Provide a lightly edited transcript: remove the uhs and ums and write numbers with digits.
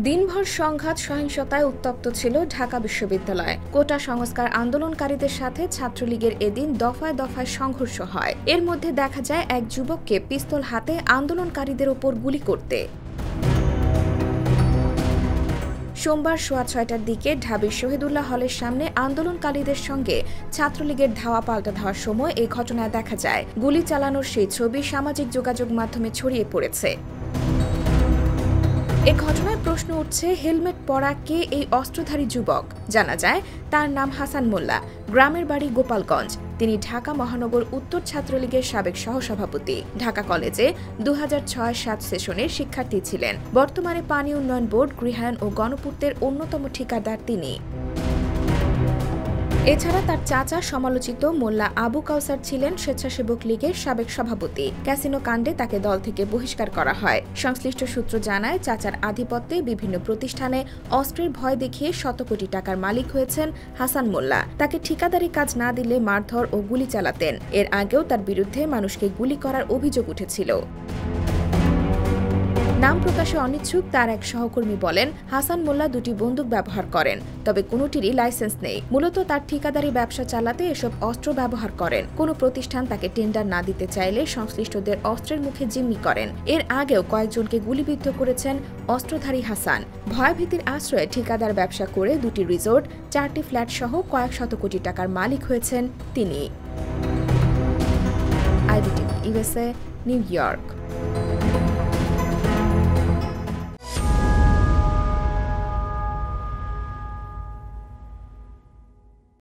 দিনভর সংঘাত সহিংসতায় উত্তপ্ত ছিল ঢাকা বিশ্ববিদ্যালয়। কোটা সংস্কার আন্দোলনকারীদের সাথে ছাত্রলীগের এদিন দফায় দফায় সংঘর্ষ হয়। এর মধ্যে দেখা যায় এক যুবককে পিস্তল হাতে আন্দোলনকারীদের ওপর গুলি করতে। সোমবার সোয়া ৬টার দিকে ঢাবির শহীদুল্লাহ হলের সামনে আন্দোলনকারীদের সঙ্গে ছাত্রলীগের ধাওয়া পাল্টা ধাওয়ার সময় এই ঘটনায় দেখা যায় গুলি চালানোর সেই ছবি সামাজিক যোগাযোগ মাধ্যমে ছড়িয়ে পড়েছে। এ ঘটনায় প্রশ্ন উঠছে, হেলমেট পরা কে এই অস্ত্রধারী যুবক? জানা যায় তার নাম হাসান মোল্লা, গ্রামের বাড়ি গোপালগঞ্জ। তিনি ঢাকা মহানগর উত্তর ছাত্রলীগের সাবেক সহসভাপতি। ঢাকা কলেজে ২০০৬-৭ সেশনের শিক্ষার্থী ছিলেন। বর্তমানে পানি উন্নয়ন বোর্ড, গৃহায়ন ও গণপূর্তের অন্যতম ঠিকাদার তিনি। এছাড়া তার চাচা সমালোচিত মোল্লা আবু কাউসার ছিলেন স্বেচ্ছাসেবক লীগের সাবেক সভাপতি। ক্যাসিনো কাণ্ডে তাকে দল থেকে বহিষ্কার করা হয়। সংশ্লিষ্ট সূত্র জানায়, চাচার আধিপত্যে বিভিন্ন প্রতিষ্ঠানে অস্ত্রের ভয় দেখিয়ে শত কোটি টাকার মালিক হয়েছেন হাসান মোল্লা। তাকে ঠিকাদারি কাজ না দিলে মারধর ও গুলি চালাতেন। এর আগেও তার বিরুদ্ধে মানুষকে গুলি করার অভিযোগ উঠেছিল। নাম প্রকাশে অনিচ্ছুক তার এক সহকর্মী বলেন, হাসান মোল্লা দুটি বন্দুক ব্যবহার করেন, তবে কোনোটিরই লাইসেন্স নেই। মূলত তার ঠিকাদারি ব্যবসা চালাতে এসব অস্ত্র ব্যবহার করেন। কোনো প্রতিষ্ঠান তাকে টেন্ডার না দিতে চাইলে সংশ্লিষ্টদের অস্ত্রের মুখে জিম্মি করেন। এর আগেও কয়েকজনকে গুলিবিদ্ধ করেছেন অস্ত্রধারী হাসান। ভয়ভীতির আশ্রয়ে ঠিকাদার ব্যবসা করে দুটি রিসোর্ট, 4টি ফ্ল্যাট সহ কয়েক শত কোটি টাকার মালিক হয়েছেন তিনি। IBTV USA, new York.